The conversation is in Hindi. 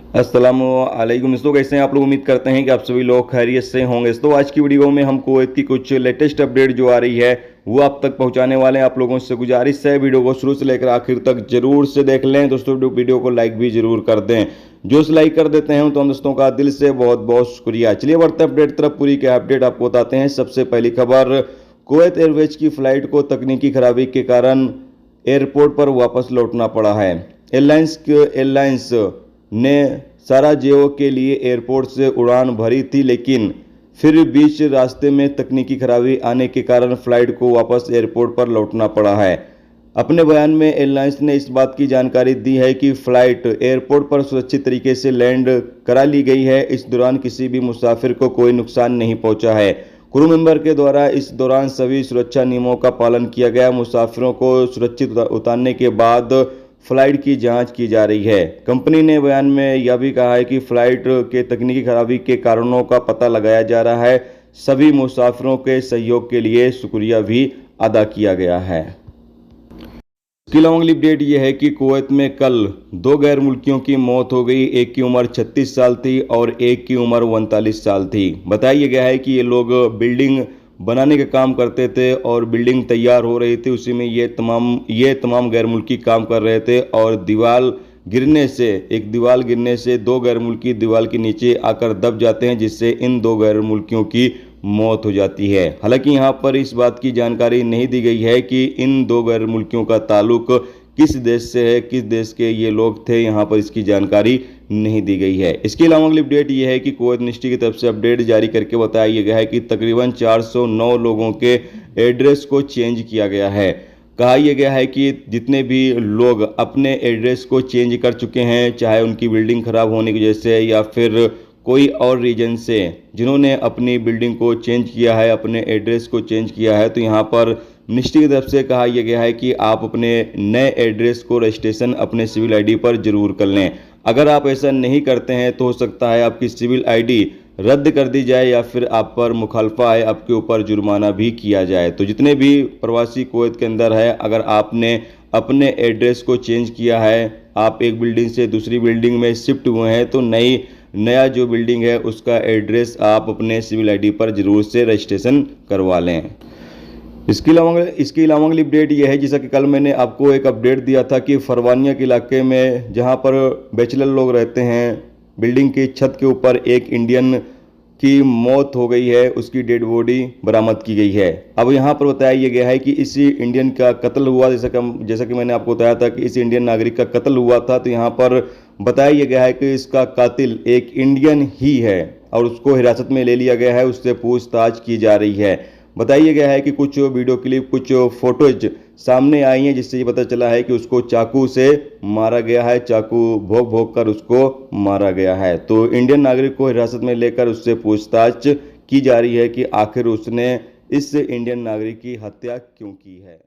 अस्सलामुअलैकुम दोस्तों, कैसे हैं आप लोग। उम्मीद करते हैं कि आप सभी लोग खैरियत से होंगे। दोस्तों आज की वीडियो में हम कुवैत की कुछ लेटेस्ट अपडेट जो आ रही है वो आप तक पहुंचाने वाले हैं। आप लोगों से गुजारिश है वीडियो को शुरू से लेकर आखिर तक जरूर से देख लें। दोस्तों वीडियो को लाइक भी जरूर कर दें। जो लाइक कर देते हैं तो हम दोस्तों का दिल से बहुत बहुत शुक्रिया। चलिए बढ़ते अपडेट तरफ। पूरी के अपडेट आपको बताते हैं। सबसे पहली खबर, कुवैत एयरवेज की फ्लाइट को तकनीकी खराबी के कारण एयरपोर्ट पर वापस लौटना पड़ा है। एयरलाइंस ने सराजेवो के लिए एयरपोर्ट से उड़ान भरी थी, लेकिन फिर बीच रास्ते में तकनीकी खराबी आने के कारण फ्लाइट को वापस एयरपोर्ट पर लौटना पड़ा है। अपने बयान में एयरलाइंस ने इस बात की जानकारी दी है कि फ्लाइट एयरपोर्ट पर सुरक्षित तरीके से लैंड करा ली गई है। इस दौरान किसी भी मुसाफिर को कोई नुकसान नहीं पहुंचा है। क्रू मेंबर के द्वारा इस दौरान सभी सुरक्षा नियमों का पालन किया गया। मुसाफिरों को सुरक्षित उतारने के बाद फ्लाइट की जांच की जा रही है। कंपनी ने बयान में यह भी कहा है कि फ्लाइट के तकनीकी खराबी के कारणों का पता लगाया जा रहा है। सभी मुसाफिरों के सहयोग के लिए शुक्रिया भी अदा किया गया है। इसके अलावा अगली अपडेट यह है कि कुवैत में कल दो गैर मुल्कियों की मौत हो गई। एक की उम्र 36 साल थी और एक की उम्र 39 साल थी। बताया गया है कि ये लोग बिल्डिंग बनाने का काम करते थे और बिल्डिंग तैयार हो रही थी, उसी में ये तमाम गैर मुल्की काम कर रहे थे और एक दीवार गिरने से दो गैर मुल्की दीवार के नीचे आकर दब जाते हैं, जिससे इन दो गैर मुल्कियों की मौत हो जाती है। हालांकि यहाँ पर इस बात की जानकारी नहीं दी गई है कि इन दो गैर मुल्कियों का ताल्लुक किस देश से है, किस देश के ये लोग थे, यहाँ पर इसकी जानकारी नहीं दी गई है। इसके अलावा अगली अपडेट ये है कि कुवैत मिनिस्ट्री की तरफ से अपडेट जारी करके बताया गया है कि तकरीबन 409 लोगों के एड्रेस को चेंज किया गया है। कहा यह गया है कि जितने भी लोग अपने एड्रेस को चेंज कर चुके हैं, चाहे उनकी बिल्डिंग खराब होने की वजह से या फिर कोई और रीजन से, जिन्होंने अपनी बिल्डिंग को चेंज किया है, अपने एड्रेस को चेंज किया है, तो यहाँ पर मिनिस्ट्री की तरफ से कहा यह गया है कि आप अपने नए एड्रेस को रजिस्ट्रेशन अपने सिविल आईडी पर जरूर कर लें। अगर आप ऐसा नहीं करते हैं तो हो सकता है आपकी सिविल आईडी रद्द कर दी जाए या फिर आप पर मुखालफा है, आपके ऊपर जुर्माना भी किया जाए। तो जितने भी प्रवासी कुवैत के अंदर है, अगर आपने अपने एड्रेस को चेंज किया है, आप एक बिल्डिंग से दूसरी बिल्डिंग में शिफ्ट हुए हैं, तो नया जो बिल्डिंग है उसका एड्रेस आप अपने सिविल आईडी पर जरूर से रजिस्ट्रेशन करवा लें। इसके अलावा अगली अपडेट यह है, जैसा कि कल मैंने आपको एक अपडेट दिया था कि फरवानिया के इलाके में जहां पर बैचलर लोग रहते हैं, बिल्डिंग की छत के ऊपर एक इंडियन की मौत हो गई है, उसकी डेड बॉडी बरामद की गई है। अब यहाँ पर बताया यह गया है कि इसी इंडियन का कत्ल हुआ, जैसा कि मैंने आपको बताया था कि इस इंडियन नागरिक का कत्ल हुआ था। तो यहाँ पर बताया यह गया है कि इसका कातिल एक इंडियन ही है और उसको हिरासत में ले लिया गया है, उससे पूछताछ की जा रही है। बताया गया है कि कुछ वीडियो क्लिप, कुछ फोटोज सामने आई हैं, जिससे ये पता चला है कि उसको चाकू से मारा गया है, चाकू भोंक भोंक कर उसको मारा गया है। तो इंडियन नागरिक को हिरासत में लेकर उससे पूछताछ की जा रही है कि आखिर उसने इस इंडियन नागरिक की हत्या क्यों की है।